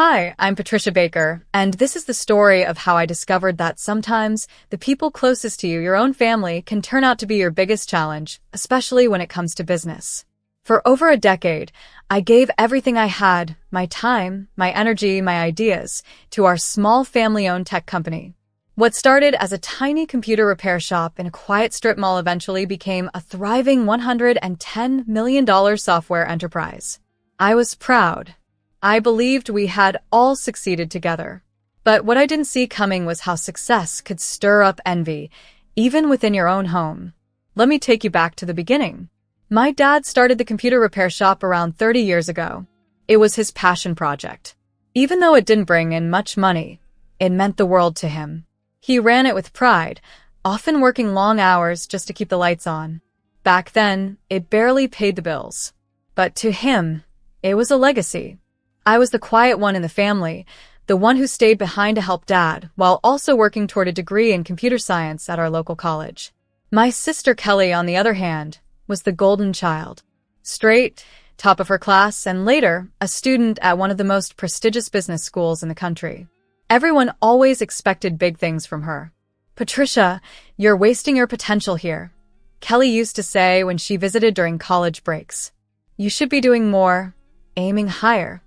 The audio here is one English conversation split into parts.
Hi, I'm Patricia Baker, and this is the story of how I discovered that sometimes the people closest to you, your own family, can turn out to be your biggest challenge, especially when it comes to business. For over a decade, I gave everything I had, my time, my energy, my ideas, to our small family-owned tech company. What started as a tiny computer repair shop in a quiet strip mall eventually became a thriving $110 million software enterprise. I was proud. I believed we had all succeeded together. But what I didn't see coming was how success could stir up envy, even within your own home. Let me take you back to the beginning. My dad started the computer repair shop around 30 years ago. It was his passion project. Even though it didn't bring in much money, it meant the world to him. He ran it with pride, often working long hours just to keep the lights on. Back then, it barely paid the bills. But to him, it was a legacy. I was the quiet one in the family, the one who stayed behind to help Dad, while also working toward a degree in computer science at our local college. My sister Kelly, on the other hand, was the golden child. Straight, top of her class, and later, a student at one of the most prestigious business schools in the country. Everyone always expected big things from her. "Patricia, you're wasting your potential here," Kelly used to say when she visited during college breaks. "You should be doing more, aiming higher."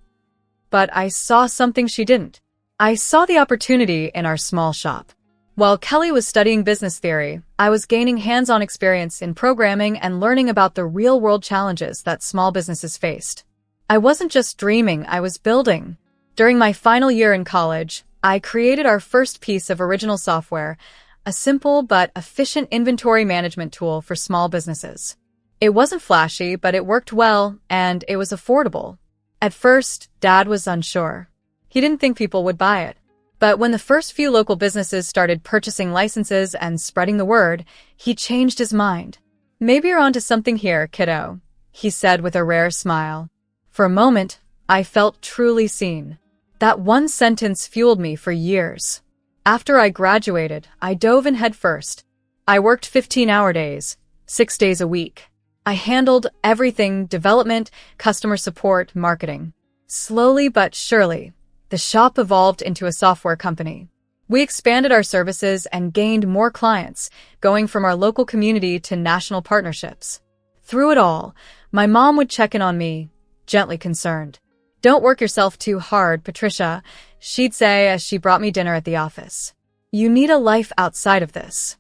But I saw something she didn't. I saw the opportunity in our small shop. While Kelly was studying business theory, I was gaining hands-on experience in programming and learning about the real-world challenges that small businesses faced. I wasn't just dreaming, I was building. During my final year in college, I created our first piece of original software, a simple but efficient inventory management tool for small businesses. It wasn't flashy, but it worked well, and it was affordable. At first, Dad was unsure. He didn't think people would buy it. But when the first few local businesses started purchasing licenses and spreading the word, he changed his mind. "Maybe you're onto something here, kiddo," he said with a rare smile. For a moment, I felt truly seen. That one sentence fueled me for years. After I graduated, I dove in headfirst. I worked 15-hour days, 6 days a week. I handled everything: development, customer support, marketing. Slowly but surely, the shop evolved into a software company. We expanded our services and gained more clients, going from our local community to national partnerships. Through it all, my mom would check in on me, gently concerned. "Don't work yourself too hard, Patricia," she'd say as she brought me dinner at the office. "You need a life outside of this."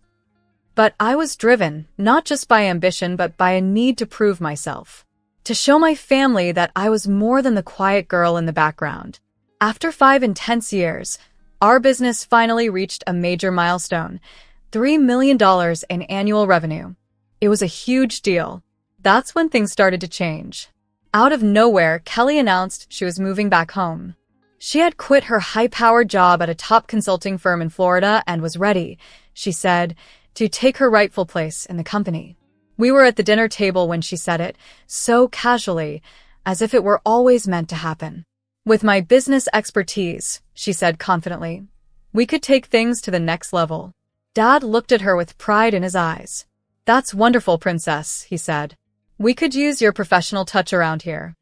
But I was driven, not just by ambition, but by a need to prove myself. To show my family that I was more than the quiet girl in the background. After 5 intense years, our business finally reached a major milestone: $3 million in annual revenue. It was a huge deal. That's when things started to change. Out of nowhere, Kelly announced she was moving back home. She had quit her high-powered job at a top consulting firm in Florida and was ready, she said, to take her rightful place in the company. We were at the dinner table when she said it, so casually, as if it were always meant to happen. "With my business expertise," she said confidently, "we could take things to the next level." Dad looked at her with pride in his eyes. "That's wonderful, Princess," he said. "We could use your professional touch around here."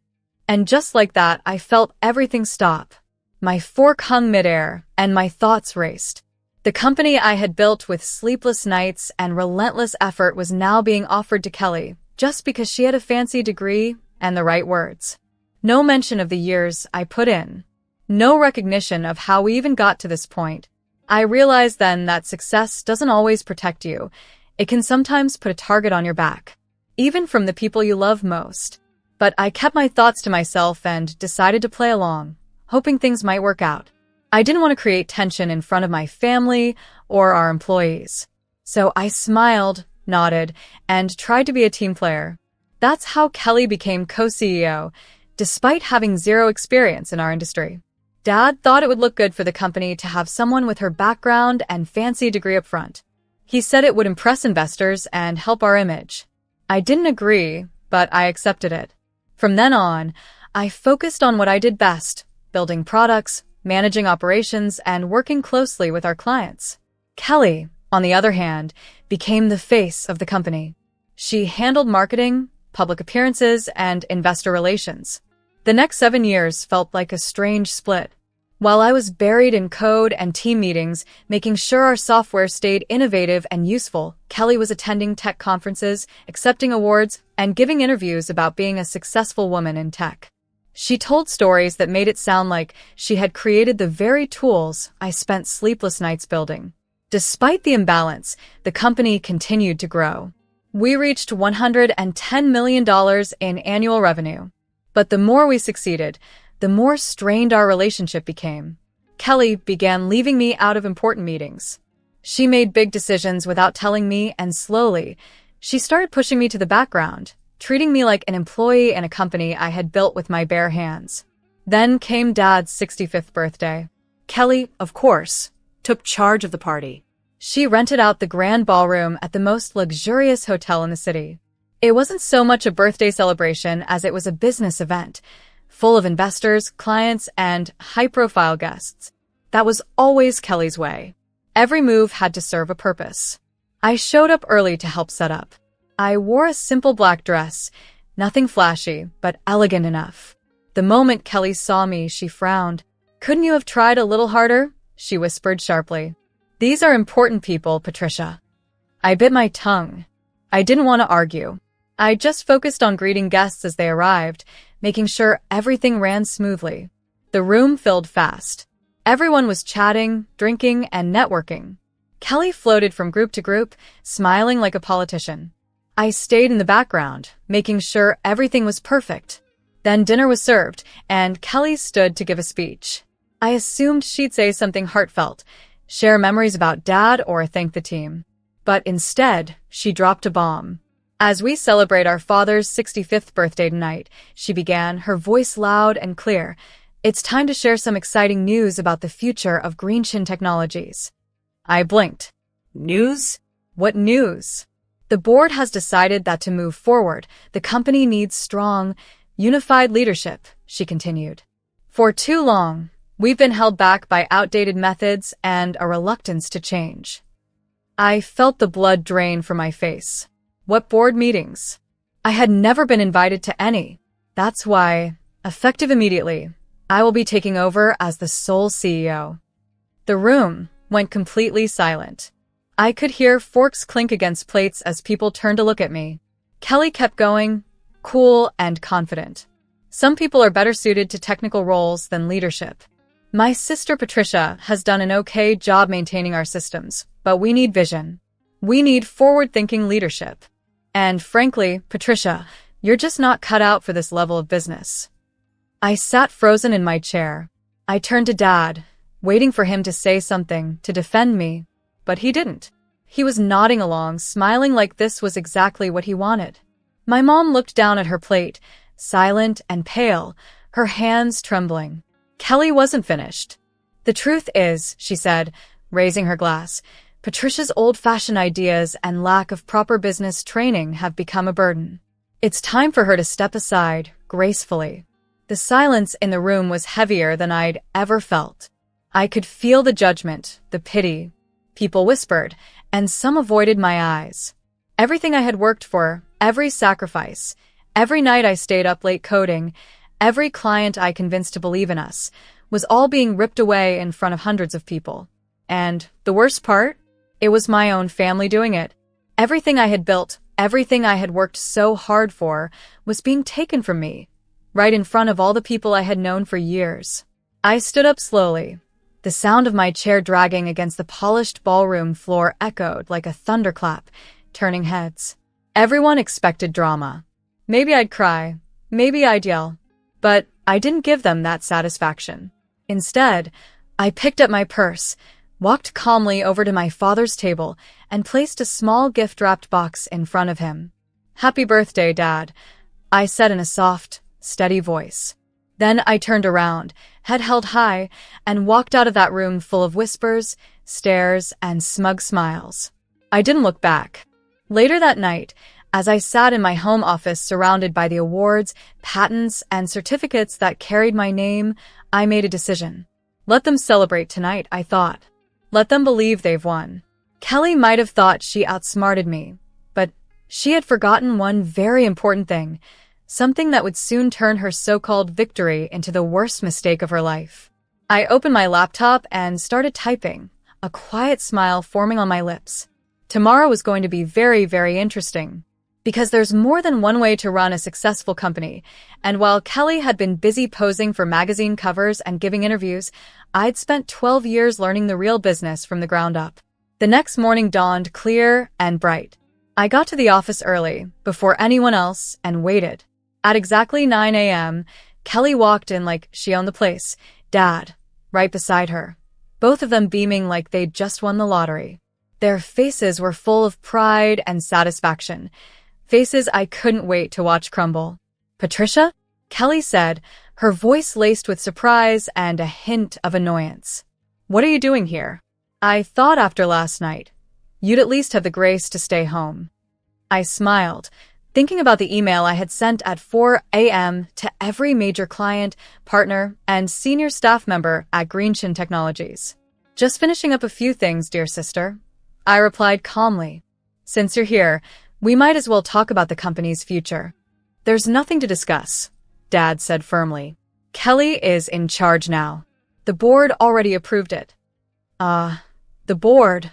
And just like that, I felt everything stop. My fork hung midair, and my thoughts raced. The company I had built with sleepless nights and relentless effort was now being offered to Kelly, just because she had a fancy degree and the right words. No mention of the years I put in. No recognition of how we even got to this point. I realized then that success doesn't always protect you. It can sometimes put a target on your back, even from the people you love most. But I kept my thoughts to myself and decided to play along, hoping things might work out. I didn't want to create tension in front of my family or our employees. So I smiled, nodded, and tried to be a team player. That's how Kelly became co-CEO, despite having zero experience in our industry. Dad thought it would look good for the company to have someone with her background and fancy degree up front. He said it would impress investors and help our image. I didn't agree, but I accepted it. From then on, I focused on what I did best: building products, managing operations, and working closely with our clients. Kelly, on the other hand, became the face of the company. She handled marketing, public appearances, and investor relations. The next 7 years felt like a strange split. While I was buried in code and team meetings, making sure our software stayed innovative and useful, Kelly was attending tech conferences, accepting awards, and giving interviews about being a successful woman in tech. She told stories that made it sound like she had created the very tools I spent sleepless nights building. Despite the imbalance, the company continued to grow. We reached $110 million in annual revenue. But the more we succeeded, the more strained our relationship became. Kelly began leaving me out of important meetings. She made big decisions without telling me, and slowly, she started pushing me to the background, treating me like an employee in a company I had built with my bare hands. Then came Dad's 65th birthday. Kelly, of course, took charge of the party. She rented out the grand ballroom at the most luxurious hotel in the city. It wasn't so much a birthday celebration as it was a business event, full of investors, clients, and high-profile guests. That was always Kelly's way. Every move had to serve a purpose. I showed up early to help set up. I wore a simple black dress, nothing flashy, but elegant enough. The moment Kelly saw me, she frowned. "Couldn't you have tried a little harder?" she whispered sharply. "These are important people, Patricia." I bit my tongue. I didn't want to argue. I just focused on greeting guests as they arrived, making sure everything ran smoothly. The room filled fast. Everyone was chatting, drinking, and networking. Kelly floated from group to group, smiling like a politician. I stayed in the background, making sure everything was perfect. Then dinner was served, and Kelly stood to give a speech. I assumed she'd say something heartfelt, share memories about Dad, or thank the team. But instead, she dropped a bomb. "As we celebrate our father's 65th birthday tonight," she began, her voice loud and clear, "it's time to share some exciting news about the future of Greenchin Technologies." I blinked. "News? What news?" "The board has decided that to move forward, the company needs strong, unified leadership," she continued. "For too long, we've been held back by outdated methods and a reluctance to change." I felt the blood drain from my face. What board meetings? I had never been invited to any. That's why, effective immediately, I will be taking over as the sole CEO. The room went completely silent. I could hear forks clink against plates as people turned to look at me. Kelly kept going, cool and confident. "Some people are better suited to technical roles than leadership. My sister Patricia has done an okay job maintaining our systems, but we need vision. We need forward-thinking leadership. And frankly, Patricia, you're just not cut out for this level of business." I sat frozen in my chair. I turned to Dad, waiting for him to say something to defend me, but he didn't. He was nodding along, smiling like this was exactly what he wanted. My mom looked down at her plate, silent and pale, her hands trembling. Kelly wasn't finished. "The truth is," she said, raising her glass, "Patricia's old-fashioned ideas and lack of proper business training have become a burden. It's time for her to step aside, gracefully." The silence in the room was heavier than I'd ever felt. I could feel the judgment, the pity. People whispered, and some avoided my eyes. Everything I had worked for, every sacrifice, every night I stayed up late coding, every client I convinced to believe in us, was all being ripped away in front of hundreds of people. And the worst part? It was my own family doing it. Everything I had built, everything I had worked so hard for, was being taken from me, right in front of all the people I had known for years. I stood up slowly. The sound of my chair dragging against the polished ballroom floor echoed like a thunderclap, turning heads. Everyone expected drama. Maybe I'd cry, maybe I'd yell, but I didn't give them that satisfaction. Instead, I picked up my purse, walked calmly over to my father's table, and placed a small gift-wrapped box in front of him. "Happy birthday, Dad," I said in a soft, steady voice. Then I turned around, head held high, and walked out of that room full of whispers, stares, and smug smiles. I didn't look back. Later that night, as I sat in my home office surrounded by the awards, patents, and certificates that carried my name, I made a decision. Let them celebrate tonight, I thought. Let them believe they've won. Kelly might have thought she outsmarted me, but she had forgotten one very important thing, something that would soon turn her so-called victory into the worst mistake of her life. I opened my laptop and started typing, a quiet smile forming on my lips. Tomorrow was going to be very, very interesting. Because there's more than one way to run a successful company, and while Kelly had been busy posing for magazine covers and giving interviews, I'd spent 12 years learning the real business from the ground up. The next morning dawned clear and bright. I got to the office early, before anyone else, and waited. At exactly 9 a.m., Kelly walked in like she owned the place, Dad, right beside her, both of them beaming like they'd just won the lottery. Their faces were full of pride and satisfaction, faces I couldn't wait to watch crumble. "Patricia?" Kelly said, her voice laced with surprise and a hint of annoyance. "What are you doing here? I thought after last night, you'd at least have the grace to stay home." I smiled, thinking about the email I had sent at 4 a.m. to every major client, partner, and senior staff member at Greenchin Technologies. "Just finishing up a few things, dear sister," I replied calmly. "Since you're here, we might as well talk about the company's future." "There's nothing to discuss," Dad said firmly. "Kelly is in charge now. The board already approved it." The board,"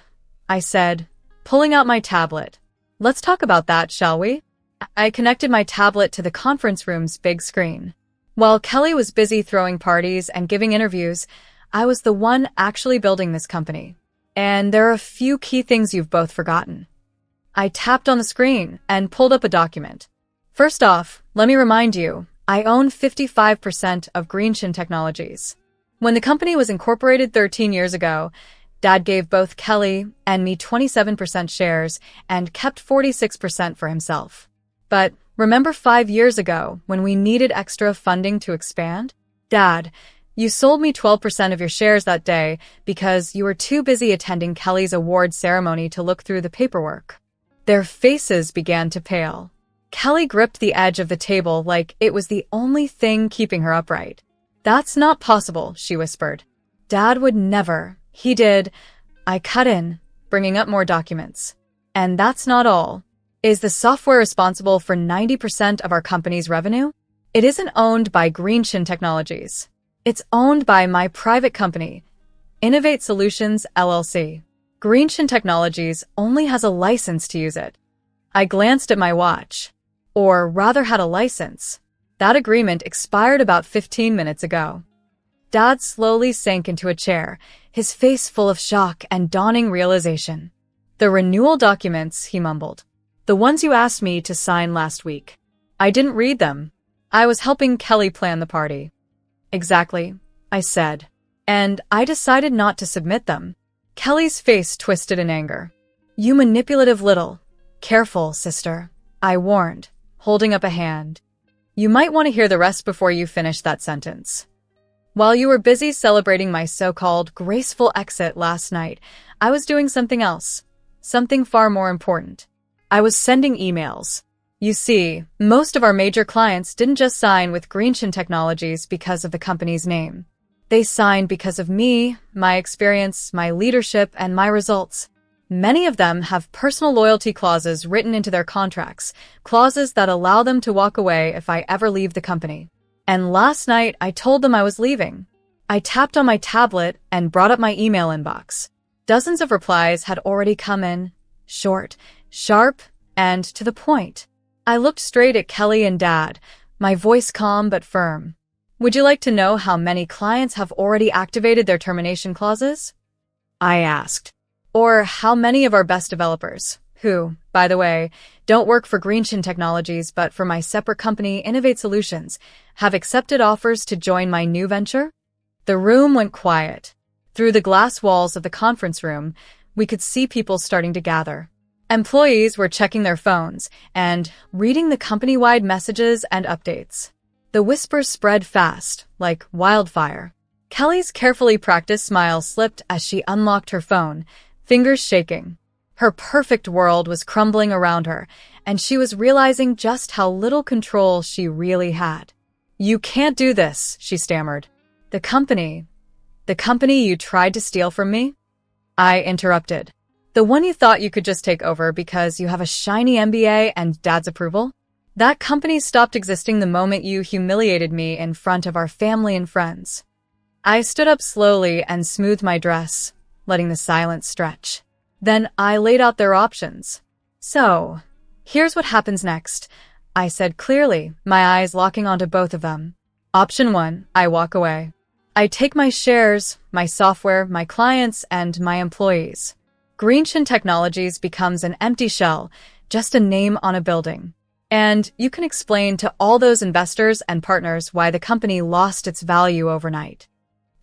I said, pulling out my tablet. "Let's talk about that, shall we?" I connected my tablet to the conference room's big screen. While Kelly was busy throwing parties and giving interviews, I was the one actually building this company. And there are a few key things you've both forgotten. I tapped on the screen and pulled up a document. "First off, let me remind you, I own 55% of Greenchin Technologies. When the company was incorporated 13 years ago, Dad gave both Kelly and me 27% shares and kept 46% for himself. But remember 5 years ago when we needed extra funding to expand? Dad, you sold me 12% of your shares that day because you were too busy attending Kelly's award ceremony to look through the paperwork." Their faces began to pale. Kelly gripped the edge of the table like it was the only thing keeping her upright. "That's not possible," she whispered. "Dad would never. He did." I cut in, bringing up more documents. "And that's not all. Is the software responsible for 90% of our company's revenue? It isn't owned by Greenchin Technologies. It's owned by my private company, Innovate Solutions, LLC. Greenchin Technologies only has a license to use it." I glanced at my watch. Or rather had a license. That agreement expired about 15 minutes ago. Dad slowly sank into a chair, his face full of shock and dawning realization. "The renewal documents," he mumbled. "The ones you asked me to sign last week. I didn't read them. I was helping Kelly plan the party." "Exactly," I said. "And I decided not to submit them." Kelly's face twisted in anger. "You manipulative little." "Careful, sister," I warned, holding up a hand. "You might want to hear the rest before you finish that sentence. While you were busy celebrating my so-called graceful exit last night, I was doing something else, something far more important. I was sending emails. You see, most of our major clients didn't just sign with Greenchin Technologies because of the company's name. They signed because of me, my experience, my leadership, and my results. Many of them have personal loyalty clauses written into their contracts, clauses that allow them to walk away if I ever leave the company. And last night, I told them I was leaving. I tapped on my tablet and brought up my email inbox. Dozens of replies had already come in, short, sharp, and to the point. I looked straight at Kelly and Dad, my voice calm but firm. "Would you like to know how many clients have already activated their termination clauses?" I asked. "Or how many of our best developers, who, by the way, don't work for Greenchin Technologies but for my separate company Innovate Solutions, have accepted offers to join my new venture?" The room went quiet. Through the glass walls of the conference room, we could see people starting to gather. Employees were checking their phones and reading the company-wide messages and updates. The whispers spread fast, like wildfire. Kelly's carefully practiced smile slipped as she unlocked her phone, fingers shaking. Her perfect world was crumbling around her, and she was realizing just how little control she really had. "You can't do this," she stammered. The company you tried to steal from me?" I interrupted. "The one you thought you could just take over because you have a shiny MBA and Dad's approval? That company stopped existing the moment you humiliated me in front of our family and friends." I stood up slowly and smoothed my dress, letting the silence stretch. Then I laid out their options. So, here's what happens next, I said clearly, my eyes locking onto both of them. Option 1, I walk away. I take my shares, my software, my clients, and my employees. Greenchin Technologies becomes an empty shell, just a name on a building. And you can explain to all those investors and partners why the company lost its value overnight.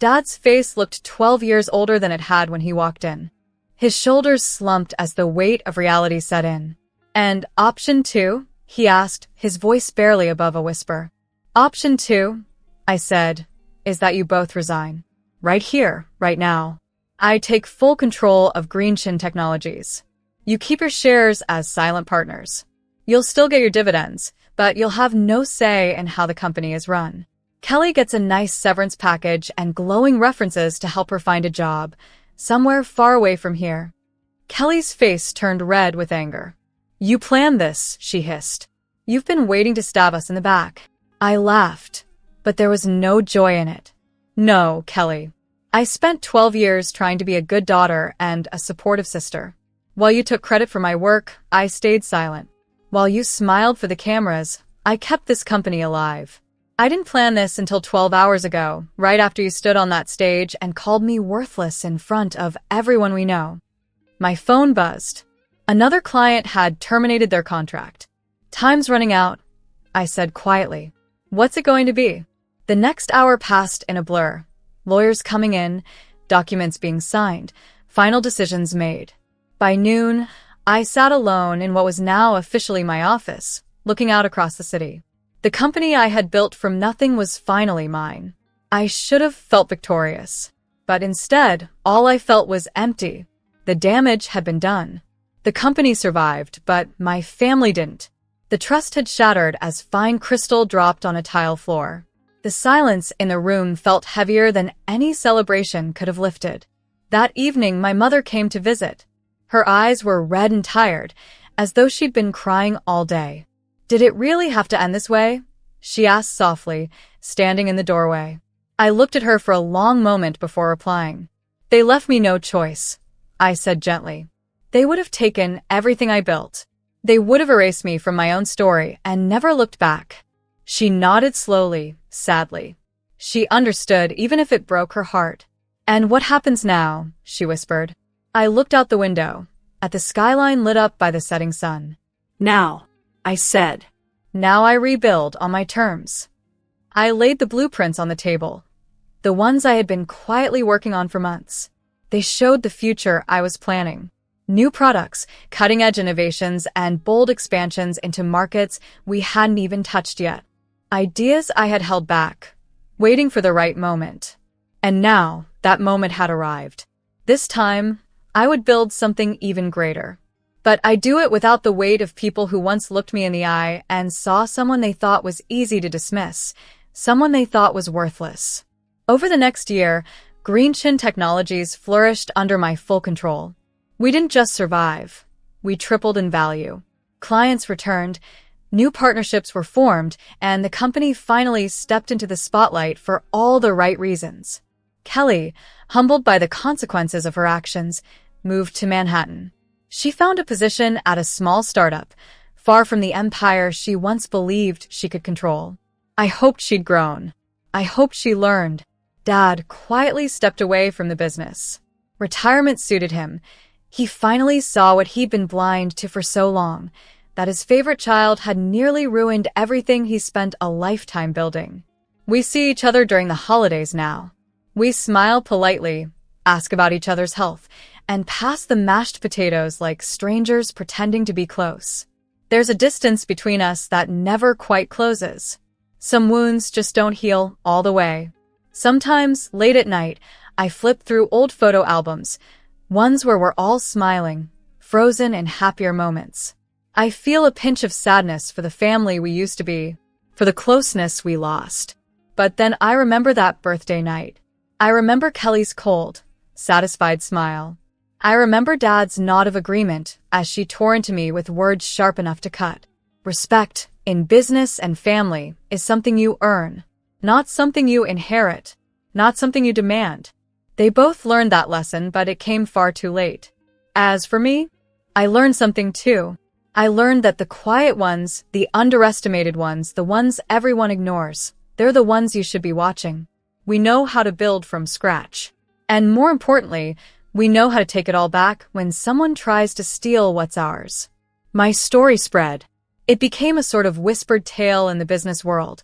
Dad's face looked 12 years older than it had when he walked in. His shoulders slumped as the weight of reality set in. And option 2? He asked, his voice barely above a whisper. Option 2, I said, is that you both resign. Right here, right now. I take full control of Greenchin Technologies. You keep your shares as silent partners. You'll still get your dividends, but you'll have no say in how the company is run. Kelly gets a nice severance package and glowing references to help her find a job, somewhere far away from here. Kelly's face turned red with anger. You planned this, she hissed. You've been waiting to stab us in the back. I laughed, but there was no joy in it. No, Kelly. I spent 12 years trying to be a good daughter and a supportive sister. While you took credit for my work, I stayed silent. While you smiled for the cameras, I kept this company alive. I didn't plan this until 12 hours ago, right after you stood on that stage and called me worthless in front of everyone we know. My phone buzzed. Another client had terminated their contract. Time's running out, I said quietly. What's it going to be? The next hour passed in a blur. Lawyers coming in, documents being signed, final decisions made. By noon, I sat alone in what was now officially my office, looking out across the city. The company I had built from nothing was finally mine. I should have felt victorious. But instead, all I felt was empty. The damage had been done. The company survived, but my family didn't. The trust had shattered as fine crystal dropped on a tile floor. The silence in the room felt heavier than any celebration could have lifted. That evening, my mother came to visit. Her eyes were red and tired, as though she'd been crying all day. Did it really have to end this way? She asked softly, standing in the doorway. I looked at her for a long moment before replying. They left me no choice, I said gently. They would have taken everything I built. They would have erased me from my own story and never looked back. She nodded slowly, sadly. She understood, even if it broke her heart. And what happens now? She whispered. I looked out the window, at the skyline lit up by the setting sun. Now, I said. Now I rebuild on my terms. I laid the blueprints on the table, the ones I had been quietly working on for months. They showed the future I was planning. New products, cutting-edge innovations, and bold expansions into markets we hadn't even touched yet. Ideas I had held back, waiting for the right moment. And now, that moment had arrived. This time, I would build something even greater. But I'd do it without the weight of people who once looked me in the eye and saw someone they thought was easy to dismiss, someone they thought was worthless. Over the next year, Greenchin Technologies flourished under my full control. We didn't just survive. We tripled in value. Clients returned, new partnerships were formed, and the company finally stepped into the spotlight for all the right reasons. Kelly, humbled by the consequences of her actions, moved to Manhattan. She found a position at a small startup, far from the empire she once believed she could control. I hoped she'd grown. I hoped she learned. Dad quietly stepped away from the business. Retirement suited him. He finally saw what he'd been blind to for so long, that his favorite child had nearly ruined everything he spent a lifetime building. We see each other during the holidays now. We smile politely, ask about each other's health, and pass the mashed potatoes like strangers pretending to be close. There's a distance between us that never quite closes. Some wounds just don't heal all the way. Sometimes, late at night, I flip through old photo albums, ones where we're all smiling, frozen in happier moments. I feel a pinch of sadness for the family we used to be, for the closeness we lost. But then I remember that birthday night. I remember Kelly's cold, satisfied smile. I remember Dad's nod of agreement as she tore into me with words sharp enough to cut. Respect, in business and family, is something you earn, not something you inherit. not something you demand. They both learned that lesson, but it came far too late. As for me, I learned something too. I learned that the quiet ones, the underestimated ones, the ones everyone ignores, they're the ones you should be watching. We know how to build from scratch. And more importantly, we know how to take it all back when someone tries to steal what's ours. My story spread. It became a sort of whispered tale in the business world,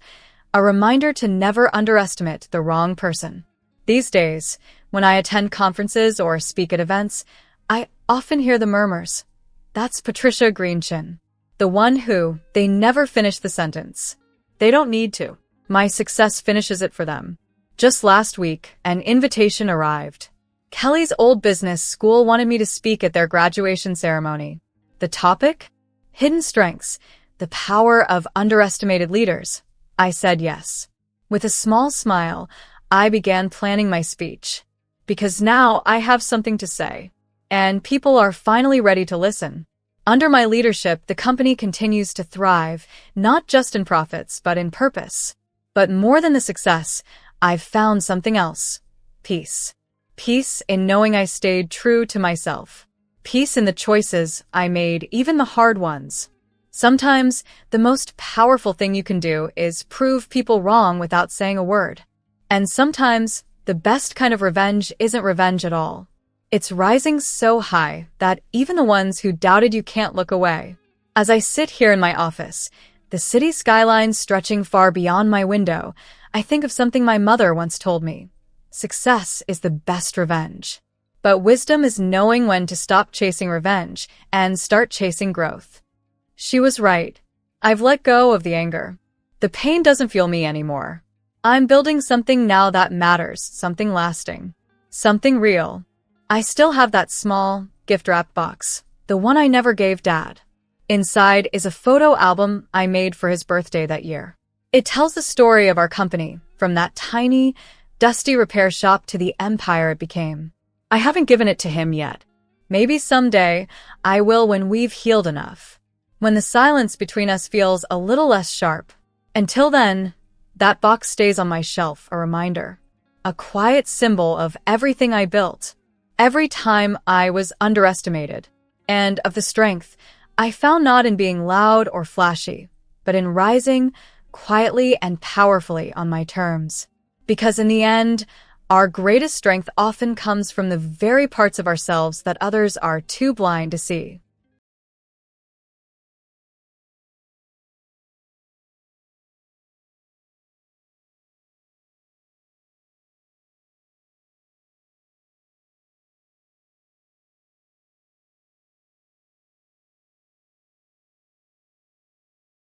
a reminder to never underestimate the wrong person. These days, when I attend conferences or speak at events, I often hear the murmurs. That's Patricia Greenchin, the one who, they never finish the sentence. They don't need to. My success finishes it for them. Just last week, an invitation arrived. Kelly's old business school wanted me to speak at their graduation ceremony. The topic? Hidden strengths, the power of underestimated leaders. I said yes. With a small smile, I began planning my speech. Because now I have something to say. And people are finally ready to listen. Under my leadership, the company continues to thrive, not just in profits, but in purpose. But more than the success, I've found something else. Peace. Peace in knowing I stayed true to myself. Peace in the choices I made, even the hard ones. Sometimes, the most powerful thing you can do is prove people wrong without saying a word. And sometimes, the best kind of revenge isn't revenge at all. It's rising so high that even the ones who doubted you can't look away. As I sit here in my office, the city skyline stretching far beyond my window, I think of something my mother once told me. Success is the best revenge. But wisdom is knowing when to stop chasing revenge and start chasing growth. She was right. I've let go of the anger. The pain doesn't fuel me anymore. I'm building something now that matters, something lasting, something real. I still have that small, gift-wrapped box, the one I never gave Dad. Inside is a photo album I made for his birthday that year. It tells the story of our company, from that tiny, dusty repair shop to the empire it became. I haven't given it to him yet. Maybe someday I will when we've healed enough. When the silence between us feels a little less sharp. Until then, that box stays on my shelf, a reminder. A quiet symbol of everything I built. Every time I was underestimated. And of the strength I found not in being loud or flashy, but in rising quietly and powerfully on my terms. Because in the end, our greatest strength often comes from the very parts of ourselves that others are too blind to see.